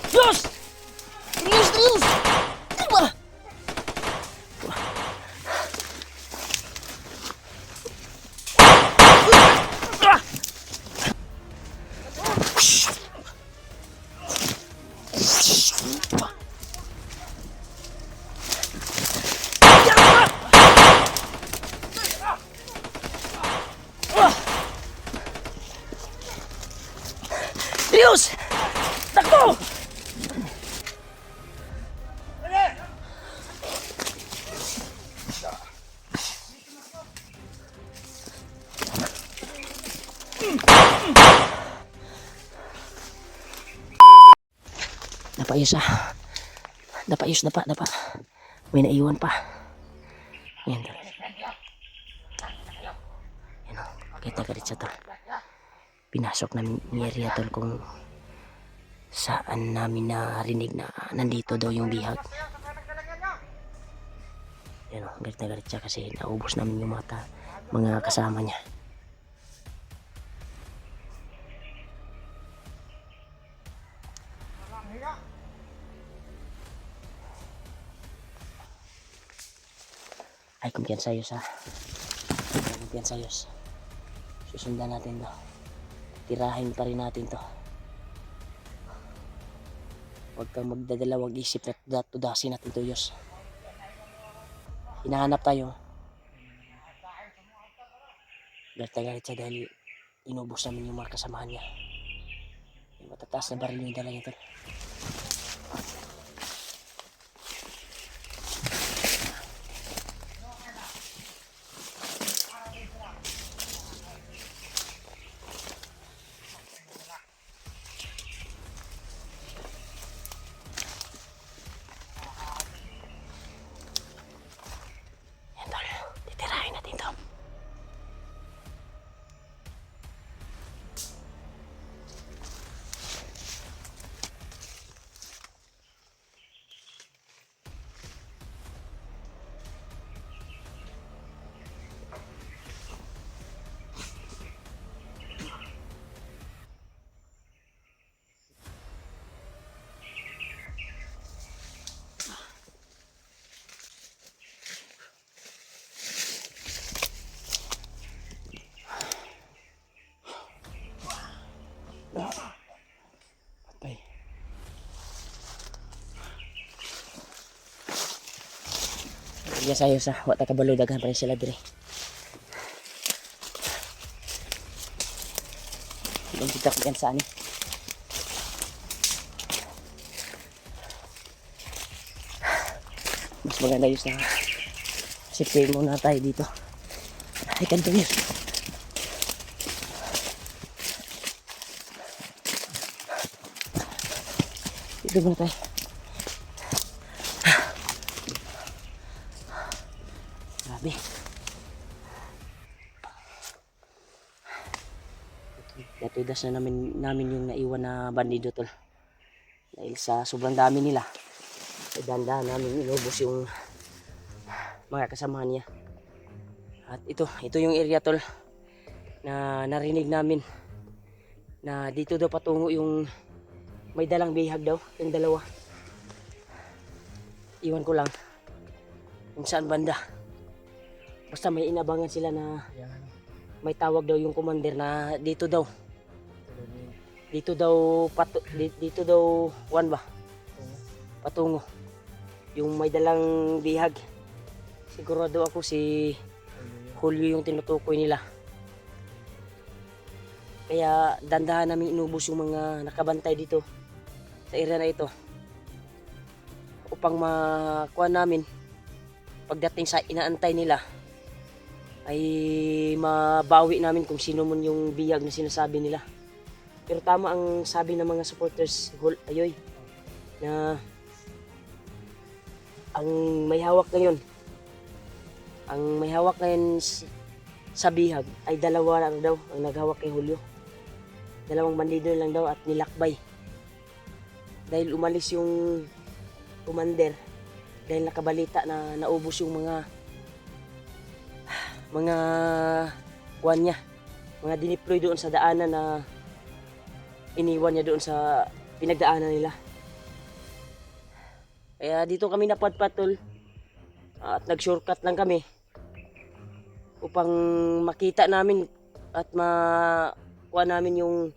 Diyos! Diyos! Diyos! Diba? Diyos! Takbo! Napayos ah. Napayos, dapa. May naiwan pa. Yan. Yan o. Kita ka rin siya tol. Pinasok namin ni area tol kung saan namin narinig na nandito daw yung bihag. Yan o. Galit na galit siya kasi naubos namin yung mga kasama niya. Ay, kumpiyansa yos ha. Kumpiyansa yos. Susundan natin to. Tirahin pa rin natin to. Huwag kang magdadalawang isip na tudasin natin to yos. Hinahanap tayo. Galit na galit siya dahil inubos namin yung mga kasamahan niya. Yung matataas na baril yung dala niya to. Patay. Yes ayos ah. Wata kabalo daghan pa rin sila dire. Hindi kita ko yan saan eh. Mas maganda yun na sipin muna tayo dito. Ay kanto yun. Dito muna tayo. Grabe. Natudas na namin yung naiwan na bandido tol. Dahil sa sobrang dami nila. Ay dahan-dahan namin inubos yung mga kasamahan niya. At ito yung area tol na narinig namin na dito daw patungo yung may dalang bihag daw, yung dalawa. Iwan ko lang kung saan banda. Basta may inabangan sila na may tawag daw yung commander na dito daw dito daw wan ba patungo yung may dalang bihag. Sigurado ako si Julio yung tinutukoy nila. Kaya dandahan namin inubos yung mga nakabantay dito sa area na ito upang makuha namin pagdating sa inaantay nila ay mabawi namin kung sino man yung bihag na sinasabi nila. Pero tama ang sabi ng mga supporters ayoy na ang may hawak ngayon sa bihag ay dalawa lang daw ang naghawak kay Julio. Dalawang bandido lang daw at nilakbay. Dahil umalis yung commander dahil nakabalita na naubos yung mga kuwan niya, mga dineploy doon sa daanan na iniwan niya doon sa pinagdaanan nila. Kaya dito kami napadpad tol. At nag-shortcut lang kami upang makita namin at makuha namin yung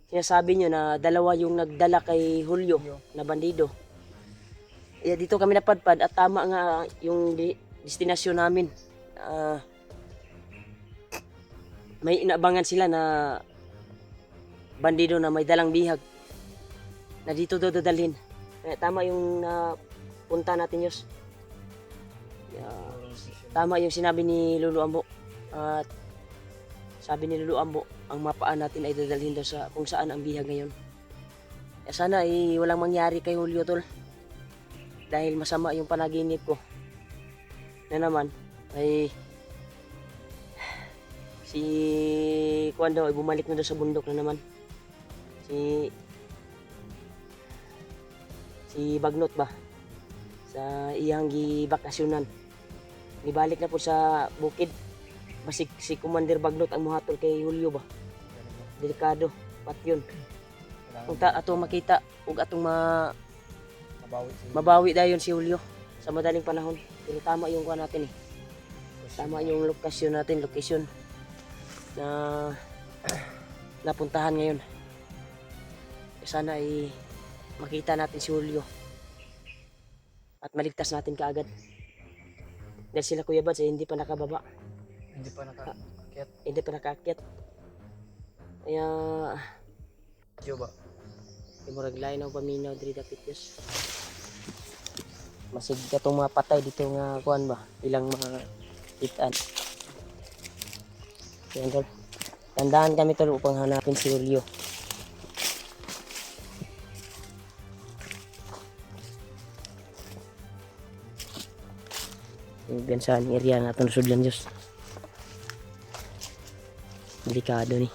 sinasabi nyo na dalawa yung nagdala kay Julio na bandido. Kaya dito kami napadpad at tama nga yung destinasyon namin. May inaabangan sila na bandido na may dalang bihag na dito dadalhin. Kaya tama yung punta natin, Yos. Tama yung sinabi ni Lulu Ambo. At sabi ni Lulu Ambo, ang mapaan natin ay dadalhin daw sa kung saan ang bihag ngayon. Kaya sana ay walang mangyari kay Julio tol. Dahil masama yung panaginip ko. Na naman ay si Kuan daw ay bumalik na daw sa bundok na naman. Si Bagnot ba? Sa iyang gibakasyonan. Gibalik na po sa bukid. Basig si Commander Bagnot ang muhatol kay Julio ba? Delikado. Pat yun. Kung atong makita, ug atong mabawi dayon si Julio sa madaling panahon. Pero tama yung kuha natin eh. Tama yung location na napuntahan ngayon. Sana ay makita natin si Julio at maligtas natin kaagad. Dahil sila Kuya Bads ay hindi pa nakababa. Hindi pa nakaakyat. Kaya Diyo ba? murag lain ang paminaw diri dapit Diyos. Masig ka itong mga patay dito nga kuan ba? Ilang mga itan. Yan tol. Tandaan kami tol upang hanapin si Julio. Yung gansahan area natin sud lang Diyos. Delikado ni.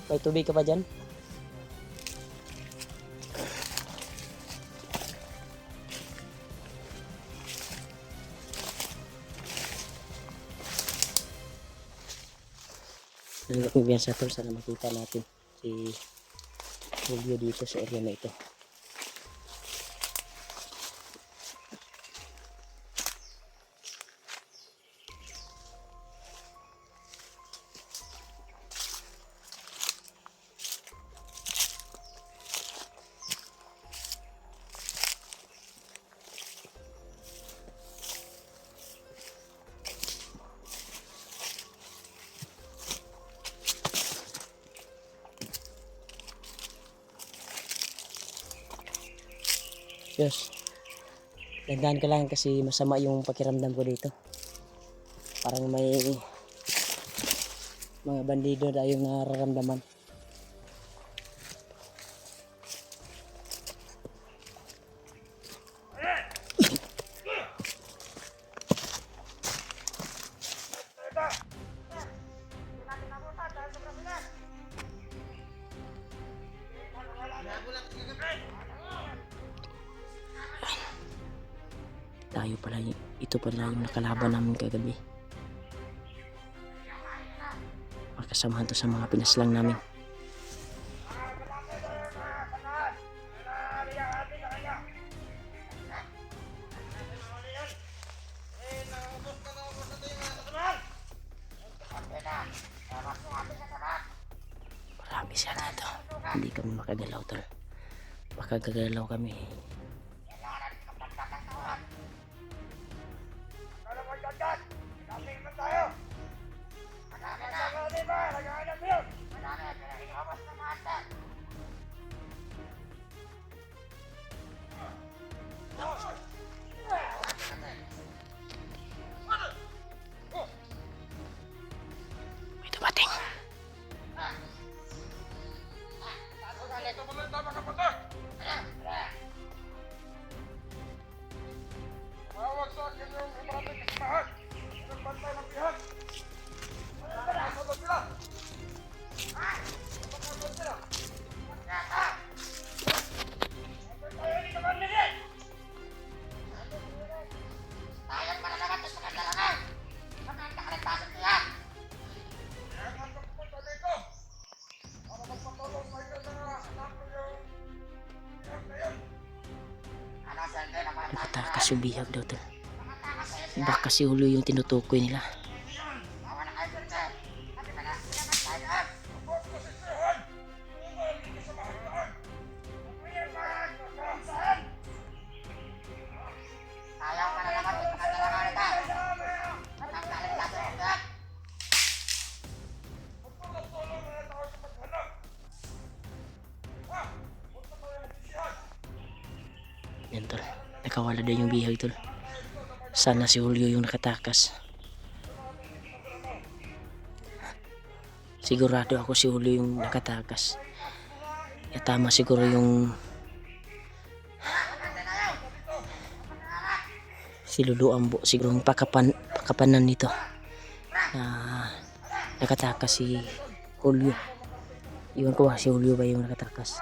May tubig ka pa dyan? Nagpipigyan sa tol, sana makita natin si Julio dito sa area na ito. Diyos, nagdaan ka lang kasi masama yung pakiramdam ko dito. Parang may mga bandido na yung nararamdaman. Ito pala yung nakalaban namin kagabi. Makasamahan to sa mga pinaslang namin. Marami siya dito. Hindi kami makagalaw tol. Baka gagalaw kami. nakatakas yung bihag daw tol. Baka si Julio yung tinutukoy nila. Yan tol, nakawala daw yung bihag tol. Sana si Julio yung nakatakas. Sigurado ako si Julio yung nakatakas. Ya tama siguro yung si Lulu Ambo, siguro yung pakapanan nito na nakatakas si Julio. Iwan ko ba si Julio ba yung nakatakas.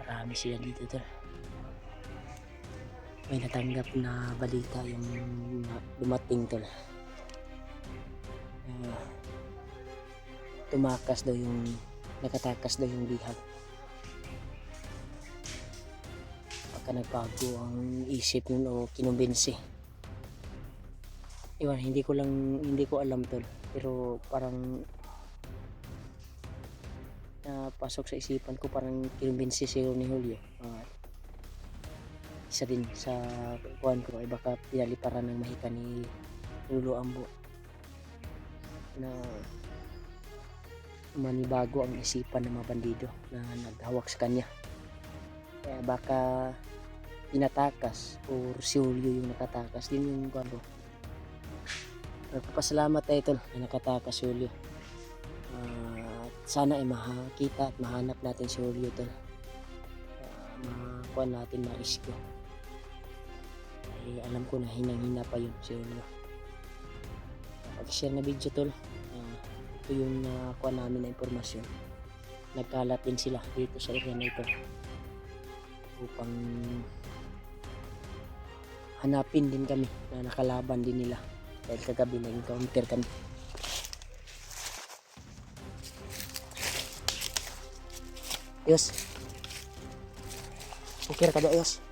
Marami sila dito tol. May natanggap na balita yung dumating tol. Tumakas daw yung nakatakas daw yung bihag. Baka nagbago ang isip nun o kinumbinsi. Iwan, hindi ko alam tol. Pero parang pasok sa isipan ko, parang kinumbinsi si ni Julio. Isa din sa kuhan ko ay baka pinaliparan ng mahika ni Lulu Ambo na manibago ang isipan ng mga bandido na naghawak sa kanya. Kaya baka pinatakas o si Julio yung nakatakas din yung kuhan ko. Nagpapasalamat tayo tol na nakatakas si Julio. Sana ay makita at mahanap natin si Julio tol. Makuha natin ma-rescue. Alam ko na hinang-hina pa yun si Julio. Pag-share na video tol, ito yung nakuha namin na impormasyon. Nagkalat din sila dito sa area na ito upang hanapin din kami na nakalaban din nila dahil kagabi nag-encounter kami. Yos, ukir ka daw Yos.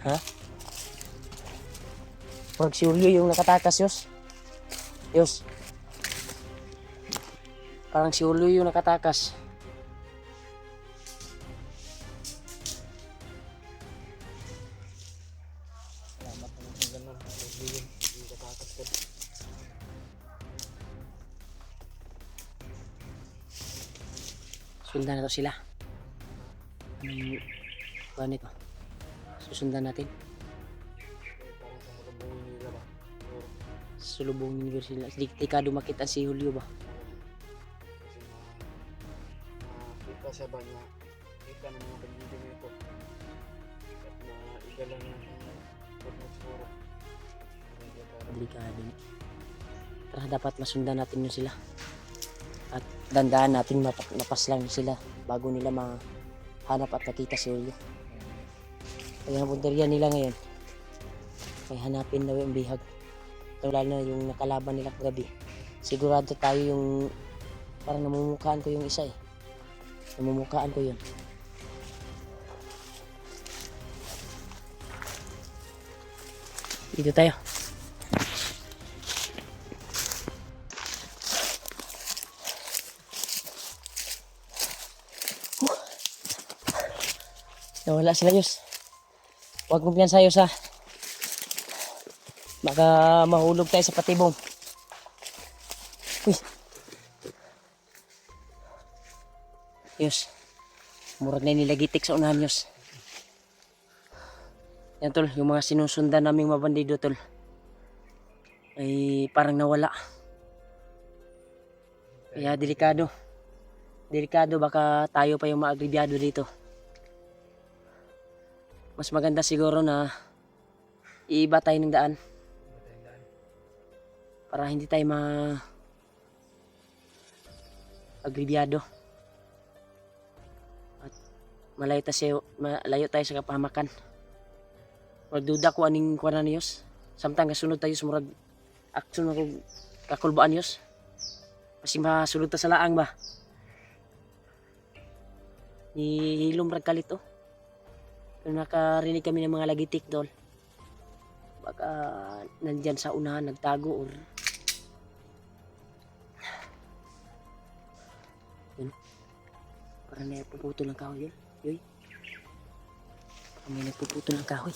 Ha? Pag si Julio yung nakatakas Yos. Yos. Parang si Julio yung nakatakas. Salamat naman sa ganun. Julio yung nakatakas ko. Sundan na to sila. Anong kuha nito? Susundan natin. Sulubong Universidad. Dekado makita si Julio ba? Kita siya ba niya? Kita ng mga bandido nito. At naigalan niya ng siguro. Delikado. Tara, dapat masundan natin yun sila. At dandaan natin mapaslang sila bago nila mahanap at nakita si Julio. Kaya ang punteriya nila ngayon ay hanapin daw yung bihag. Ito lalo na yung nakalaban nila kagabi. Sigurado tayo yung parang namumukaan ko yung isa eh. Namumukaan ko yun. Dito tayo. Nawala sila Diyos. Huwag kumpiyansa sa'yo sa baka mahulog tayo sa patibong. Uy. Diyos. Murag na nilagitik sa unahan Diyos. Yan tol, yung mga sinusundan naming mabandido tol. ay parang nawala. Kaya delikado. Delikado, baka tayo pa yung maagribyado dito. Mas maganda siguro na iiba tayo ng daan para hindi tayo agribyado. At malayo tayo sa kapahamakan. Magduda ko aning kuwanan niyos. Samtang kasunod tayo sumurag aksyon ako kakulbaan niyos. Kasi masulod ta sa laang ba. Hihilom rag kalit oh. Kung nakarinig kami ng mga lagitik dol, baka nandyan sa unahan nagtago or yun. Parang may nagpuputo ng kahoy yun. Yoy. Parang may nagpuputo ng kahoy.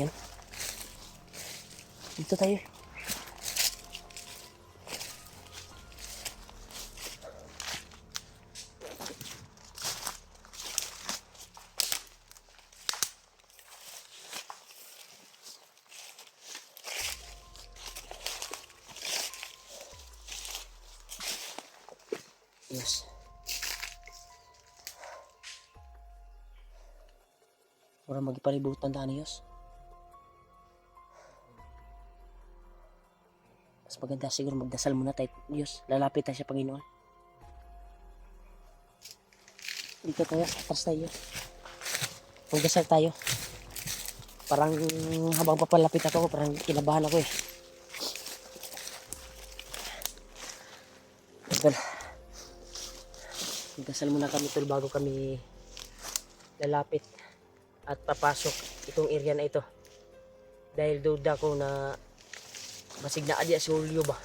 Yan. Dito tayo. Yes. Orang magipalibutan ta niyos. Mas maganda siguro magdasal muna tayo, Diyos. Lalapit tayo sa Panginoon. Dito tayo, atras tayo. Magdasal tayo. Parang habang papalapit ako, parang kinabahan ako eh. Tol. Magdasal muna kami tol bago kami lalapit at papasok itong area na ito. Dahil duda ko na basig na adya si Julio ba.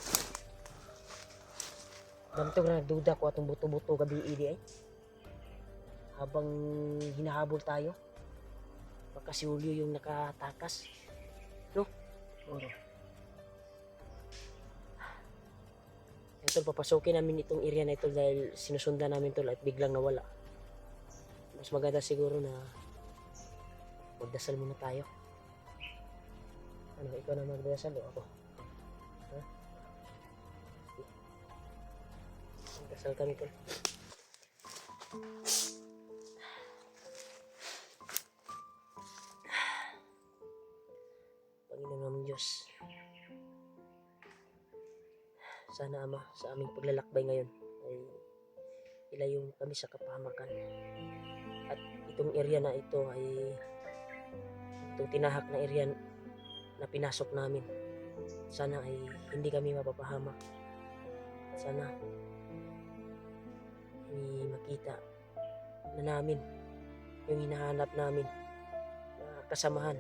Ganito na nagduda ko atong buto-buto gabi idi ay. Habang hinahabol tayo. Baka si Julio yung nakatakas. No? Oro. Ito papasukin namin itong area na ito dahil sinusundan namin ito at biglang nawala. Mas maganda siguro na magdasal muna tayo. Ano, ikaw na magdasal o ako? Ha? Magdasal kami tol. Panginoon namin Diyos, sana Ama, sa aming paglalakbay ngayon ay ilayo kami sa kapahamakan. At itong area na ito ay itong tinahak na area na pinasok namin. Sana ay hindi kami mapapahamak. Sana ay makita na namin yung hinahanap namin na kasamahan,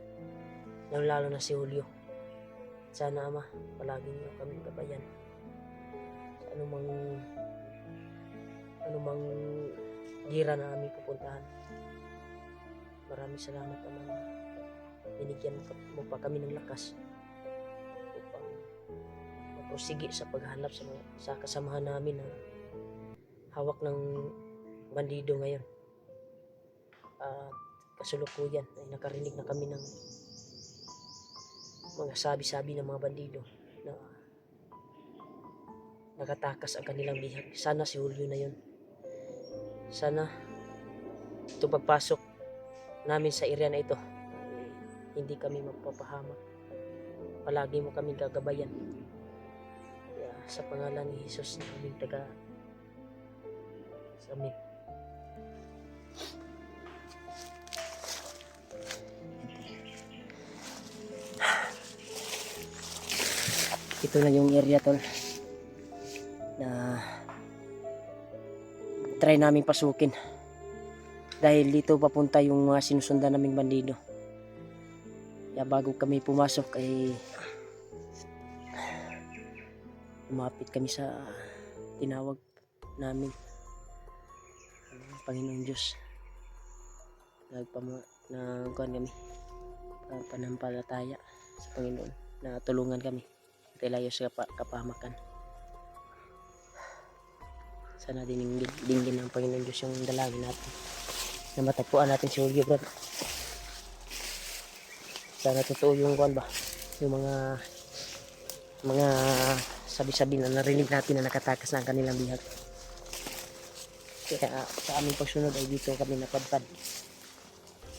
lalo na si Julio. Sana Ama, palagi niyo kami gabayan sa anumang gira na aming pupuntahan. Maraming salamat Ama, binigyan mo pa kami ng lakas upang maprosige sa paghanap sa kasamahan namin na hawak ng bandido ngayon. Kasulukuyan ay nakarinig na kami ng mga sabi-sabi ng mga bandido na nakatakas ang kanilang bihag. Sana si Julio na yun. Sana ito pagpasok namin sa area na ito ay hindi kami magpapahamak. Palagi mo kami gagabayan. Kaya sa pangalan ni Jesus na aming taga sa amin. Ito na yung area tol na try namin pasukin dahil dito papunta yung mga sinusundan naming bandido. Kaya bago kami pumasok ay lumapit kami sa tinawag namin Panginoon Diyos. Nagkuhan kami panampalataya sa Panginoon na tulungan kami ilayo sa kapahamakan. Sana dinggin ng Panginoon Diyos yung dalangin natin na matagpuan natin si Julio bro. Sana totoo yung kuwan ba, yung mga mga sabi-sabi na narinig natin na nakatakas na ang kanilang bihag. Kaya sa aming pagsunod ay dito kami napadpad.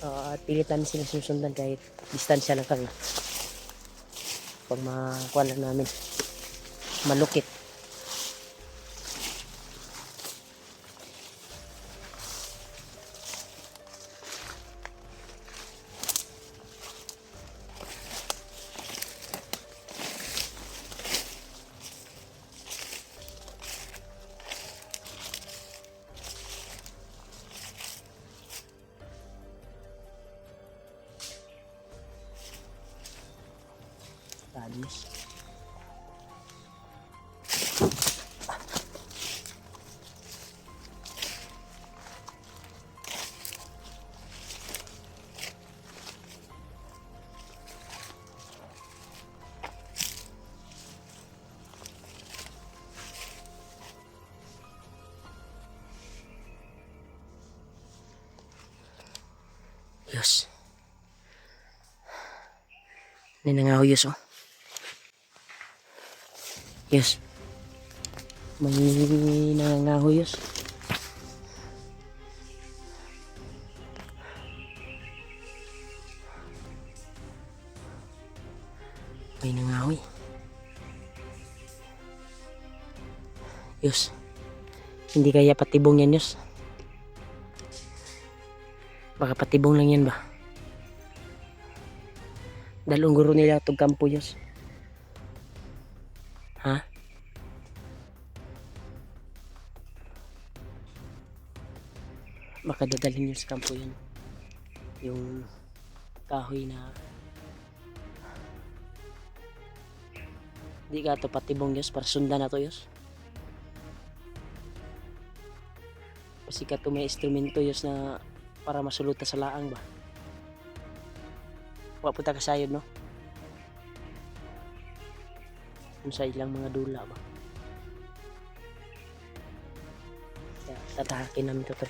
At pilitan sila susundan kahit distansya lang kami. Pag makuha lang namin, malukit. Talis. Yus. Ninangahuyos oh. Yes. May nangangahuyos. May nangahoy. Yus. Hindi kaya patibong yan, Yus. Baka patibong lang yan ba? Dalong guro nila itong kampo, Yus. Ha? Baka dadalhin nyo sa kampo yun. Yung kahoy na di ka ito patibong Diyos para sundan na to Diyos. Kasi ka ito may instrumento Diyos na para masuluta sa laang ba. Wala punta ka sayod no? Kung sa ilang mga dula ba. Kaya tatahakin namin ito.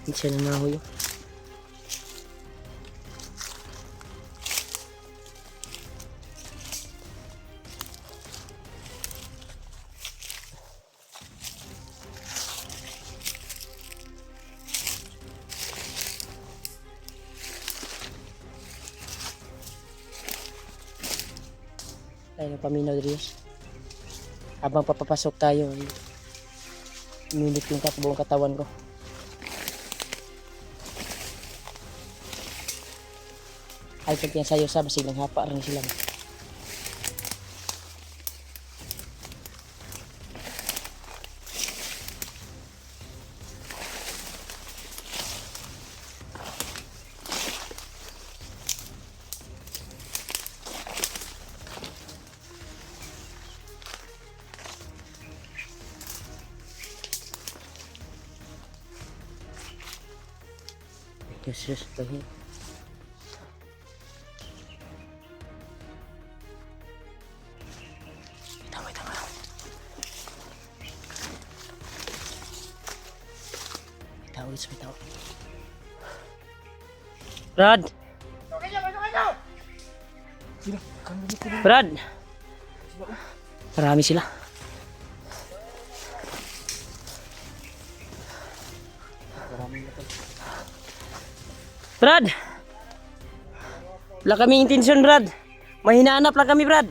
Hindi siya nangahoy. Tayo paminaw Diyos. Habang papapasok tayo ay umilit yung buong katawan ko. Ay pag yan sayo sa basilang hapa rin sila. Yes, tayo. May tao. Brad! Brad! Marami sila. Brad! Wala kaming intensyon, Brad. May hinahanap lang kami, Brad.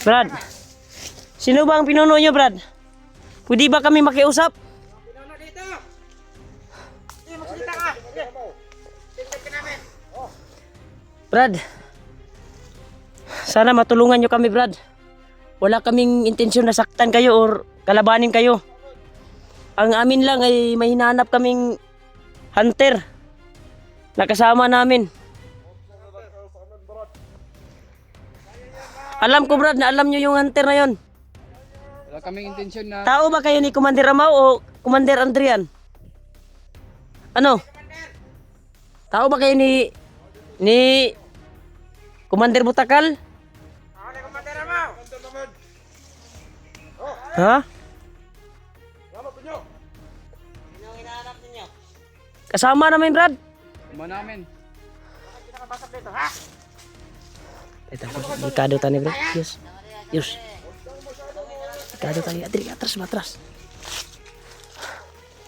Brad, sino ba ang pinuno nyo, Brad? Pwede ba kami makiusap? Pinuno dito! Hindi, magsalita ka! Tingnan ka namin! Brad, sana matulungan nyo kami, Brad. Wala kaming intensyon na saktan kayo or kalabanin kayo. Ang amin lang ay may hinahanap kaming hunter na kasama namin. Alam ko, Brad, na alam nyo yung hunter na yon. Wala kaming intensyon na... Tao ba kayo ni Commander Amaw o Commander Adrian? Ano? Tao ba kayo ni Commander Butakal? Ha? Kasama namin, Brad. Sama namin. Ito, delikado tani, Brad. Yus. Yus. Delikado tani. Atras, atras.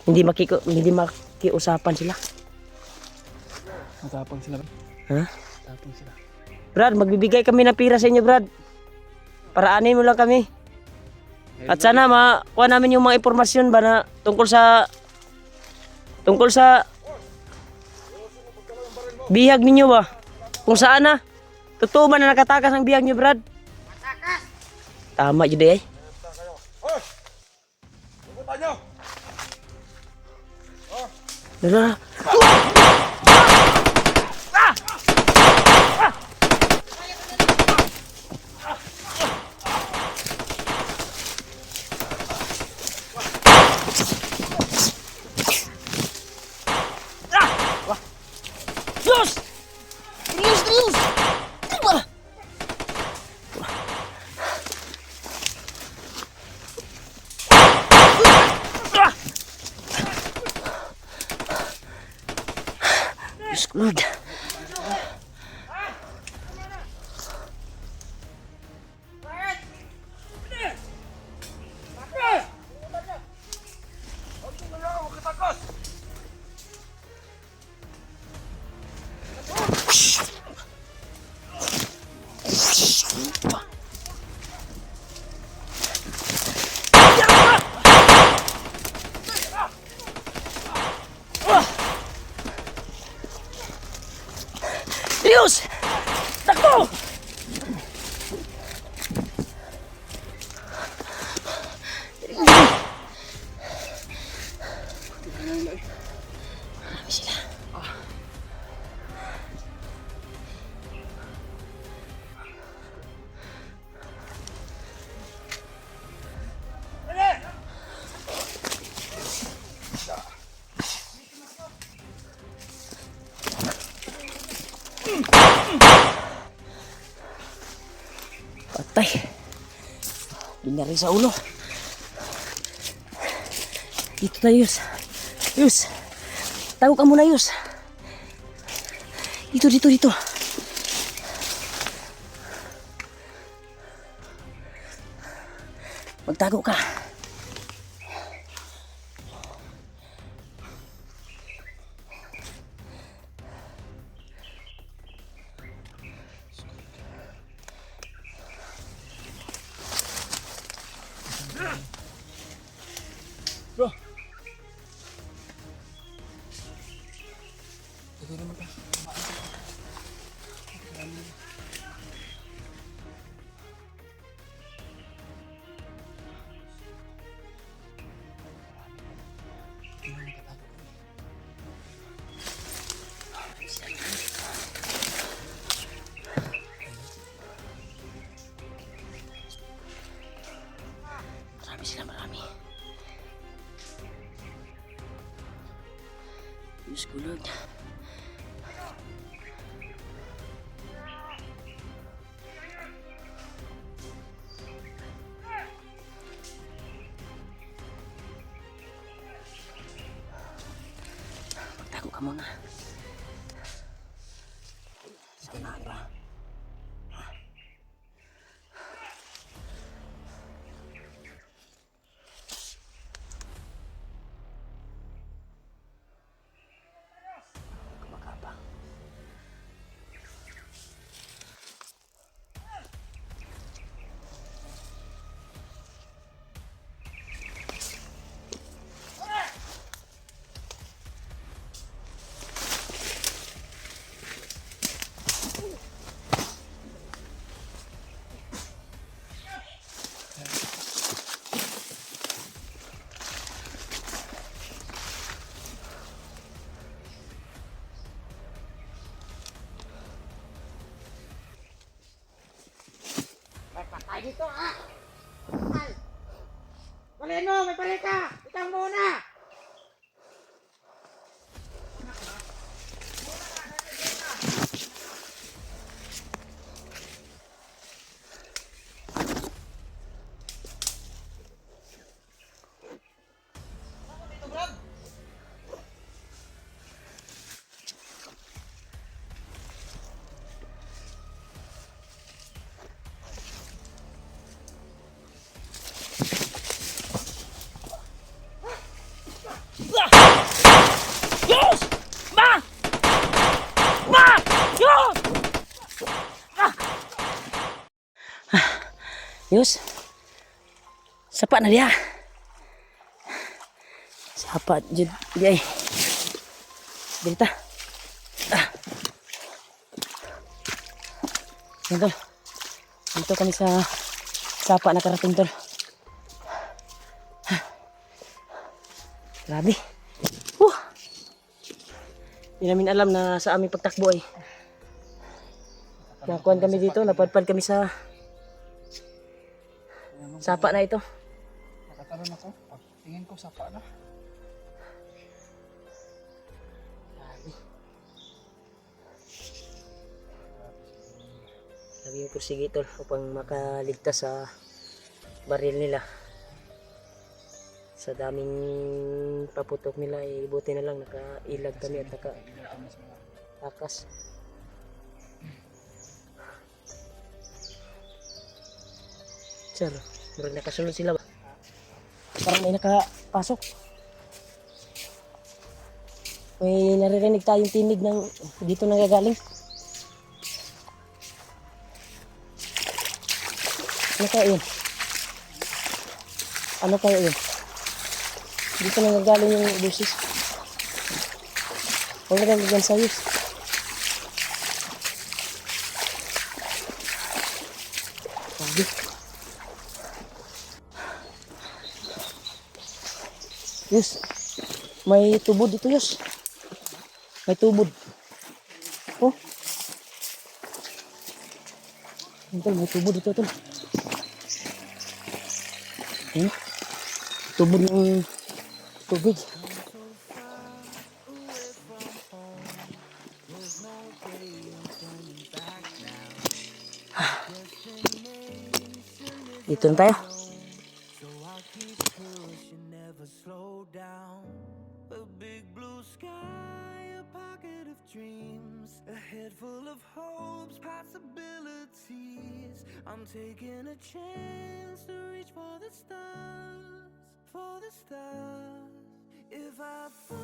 Hindi makiusapan sila. Matapang sila. Ha? Matapang sila. Brad, magbibigay kami ng pira sa inyo, Brad. Paraanin mo lang kami. At sana makuha namin yung mga impormasyon ba na tungkol sa bihag ninyo ba? Kung saan na? Totoo ba na nakatakas ang bihag niyo, Brad? Tama yun eh. Dala. Diyos! Serius! Diba? Diyos ko, Lord. Serius! Takbo! Marami sila. Patay. Binari sa ulo. Dito tayo, Yus. Yus. Tago ka muna, Yus. Dito. Magtago ka. Bro. Ito naman ka. Marami. Diyos ko, Lord. Magtago ka muna. Sana ba? Kumakapang. Patay dito ah! Patay! Paleno, may pare ka! Itang muna! Yus. Sapa na dia. Sapa jud dia. Dito. Yan tol. Dito kami sa sapa na karating tol. Grabe. Hindi namin alam na sa aming pagtakbo ay nakuhan kami dito, napadpad kami sa sapa na ito. Nakatalon ako. Tingin ko sapa na. Sabi yung pursige tol upang makaligtas sa baril nila. Sa daming paputok nila ay buti na lang nakailag kami at nakatakas. Sir, murag nakasunod sila ba? Parang may nakapasok. May naririnig tayong tinig ng dito nanggagaling. Ano kaya yun? Ano kaya yun? Dito nanggagaling yung busis. Huwag na ganyan sa yus. Sabi. Yus. May tubod dito yus. May tubod. Oh. Tol, may tubod dito tol. Ayan. Tubod ng tubig. Dito na tayo. A big blue sky, a pocket of dreams, a head full of hopes, possibilities. I'm taking a chance to reach for the stars, for the stars. If I fall,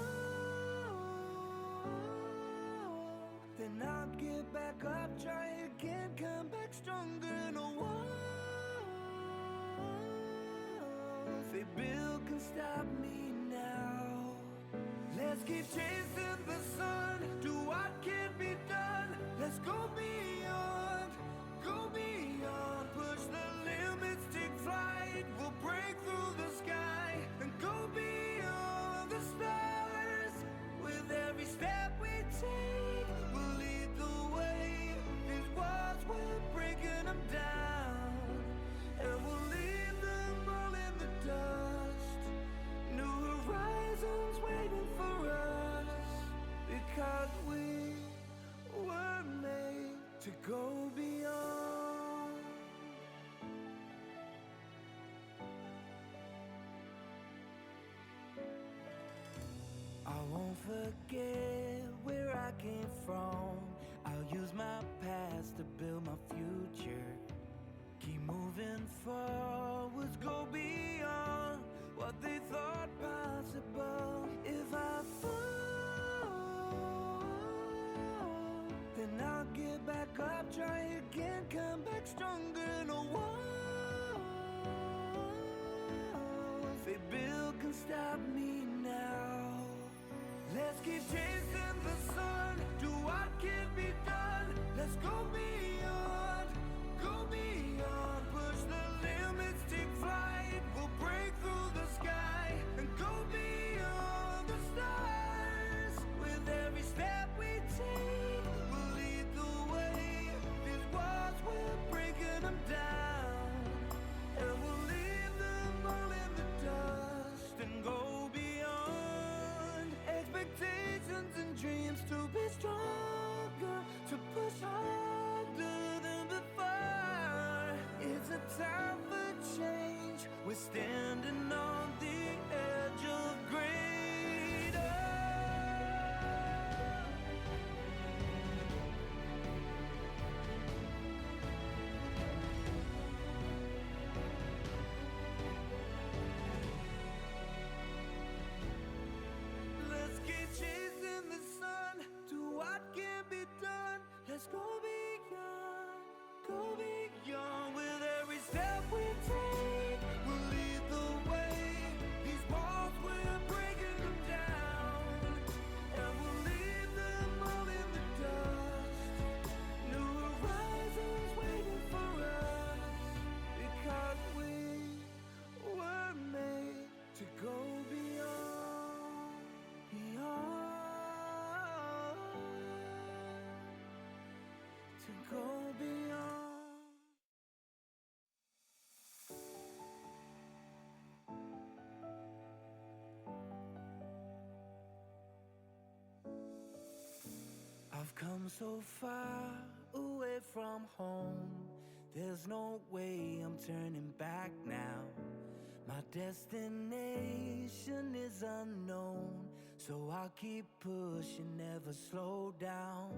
then I'll get back up, try again, come back stronger. No walls they build can stop me now. Let's keep chasing the sun, do what can be done. Let's go beyond, push the limits, take flight. We'll break through the sky and go beyond the stars. With every step we take, we'll lead the way. These walls, we're breaking them down, and we'll leave them all in the dust. New horizons waiting for us, because we were made to go beyond. I won't forget where I came from. I'll use my past to build my future. Keep moving forwards, go beyond what they thought possible. If I fall, then I'll get back up, try again, come back stronger. No walls they build can stop me now. Let's keep chasing the sun, do what can be done. Let's go beyond, push the limits, take flight. We'll break through the sky and go beyond the stars. With every step we take, we'll lead the way. These walls, we're breaking them down, and we'll leave them all in the dust and go beyond. Expectations and dreams to be stronger, to push harder than before. It's a time for change. We're standing on the edge of greater. Let's keep chasing the sun, do what go beyond. I've come so far away from home. There's no way I'm turning back now. My destination is unknown, so I'll keep pushing, never slow down.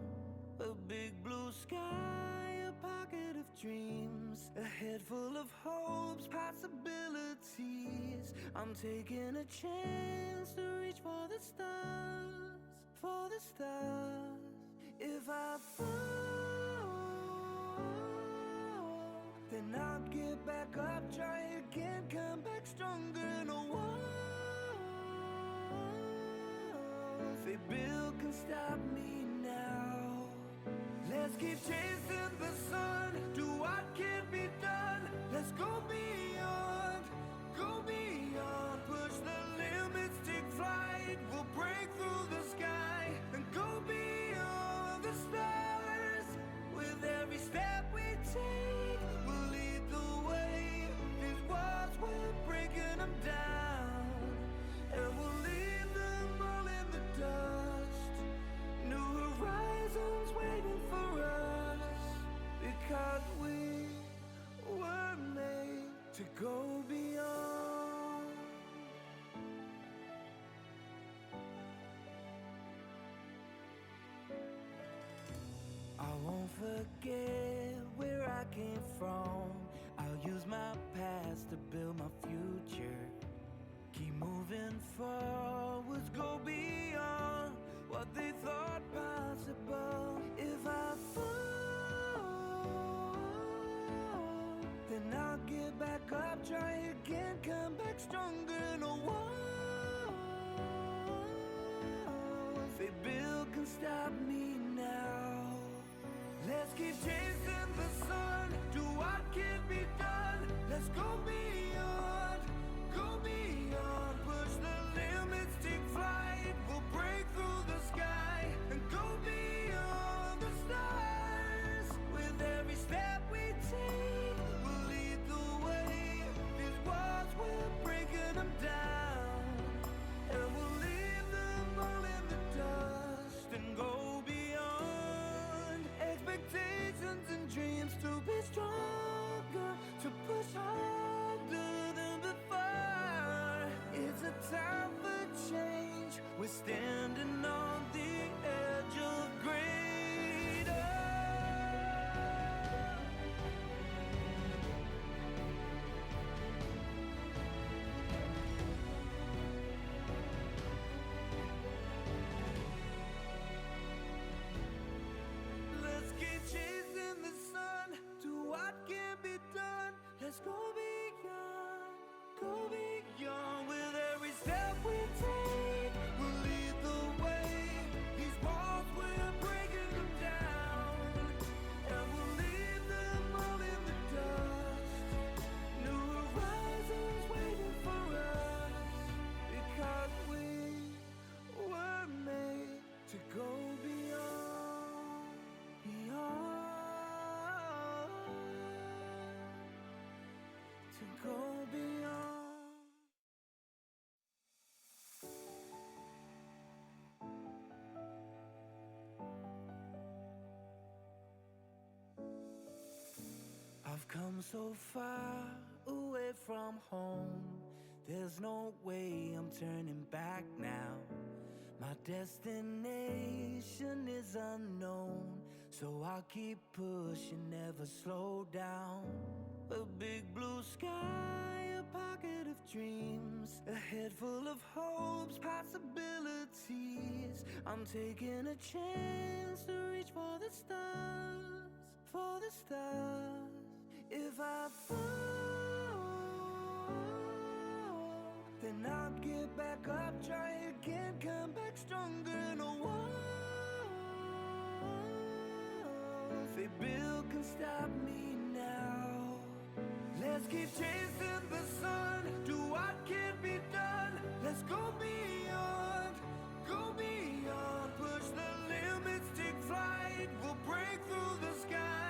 A big blue sky, a pocket of dreams, a head full of hopes, possibilities. I'm taking a chance to reach for the stars, for the stars. If I fall, then I'll get back up, try again, come back stronger. No walls they build can stop me now. Let's keep chasing the sun, do what can be done. Let's go beyond, push the limits, take flight. We'll break through the sky and go beyond the stars. With every step we take, we'll lead the way. These walls, we're breaking them down, and we'll leave them all in the dust. New horizons waiting for us, because we were made to go beyond. I won't forget where I came from. I'll use my past to build my future. Keep moving forwards, go beyond what they thought possible. If I fall, then I'll get back up, try again, come back stronger. No walls they build can stop me now. Let's keep chasing the sun, do what can be done. Let's go beyond, push the limits, take flight. We'll break through the sky and go beyond the stars. With every step we take, we'll lead the way. These walls, we're breaking them down, and we'll leave them all in the dust and go beyond. Expectations and dreams to be stronger, to push harder than before. It's a time for change, we're standing on the edge of greater. Let's keep chasing the sun, do what can be done. Let's go beyond, with every step we take. We'll lead the way. These walls, we're breaking them down, and we'll leave them all in the dust. New horizons waiting for us, because we were made to go beyond, to go beyond. I've come so far away from home. There's no way I'm turning back now. My destination is unknown, so I'll keep pushing, never slow down. A big blue sky, a pocket of dreams, a head full of hopes, possibilities. I'm taking a chance to reach for the stars, for the stars. If I fall, then I'll get back up, try again, come back stronger. No walls they build can stop me now. Let's keep chasing the sun, do what can be done. Let's go beyond, push the limits, take flight. We'll break through the sky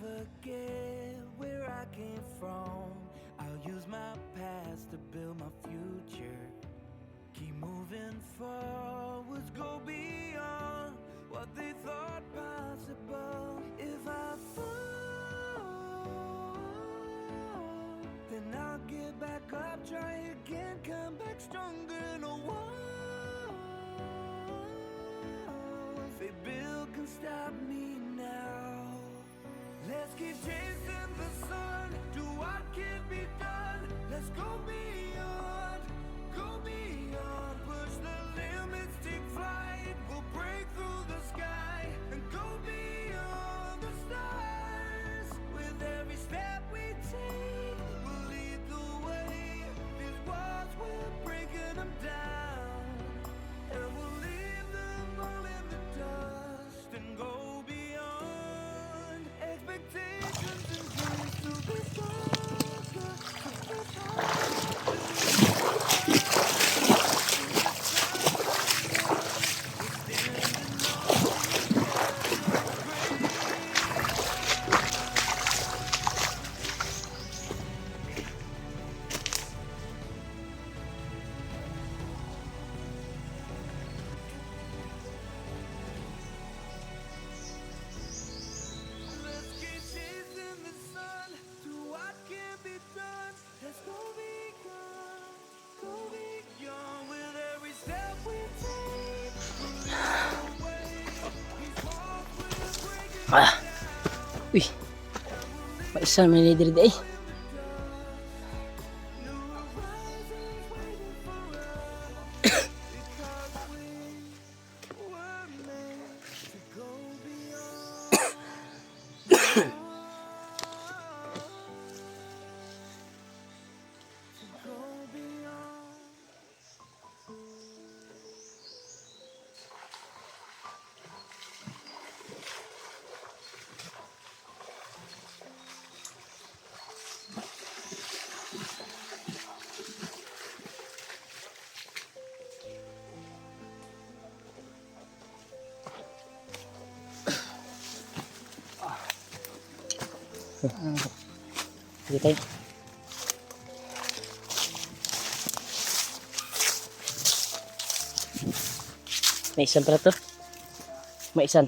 forget where I came from. I'll use my past to build my future. Keep moving forwards, go beyond what they thought possible. If I fall, then I'll get back up, try again, come back stronger. No walls they build can stop me now. Let's keep chasing the sun, do what can be done. Let's go beyond, push the limits, take flight. We'll break through the sky and go beyond the stars. With every step we take, we'll lead the way. These walls, we're breaking them down, and we'll leave them all in the dust and go beyond expectations and dreams to be stronger, to push Let's keep chasing the sun, do what can be done. Let's go beyond, with every step we take. We'll lead the way. These walls we're breaking Ah. Uy. Maisan man ni diri day. new horizons waiting for us. Because we were meant to go beyond. To go beyond. Sige tayo. Maisan para to. Maisan.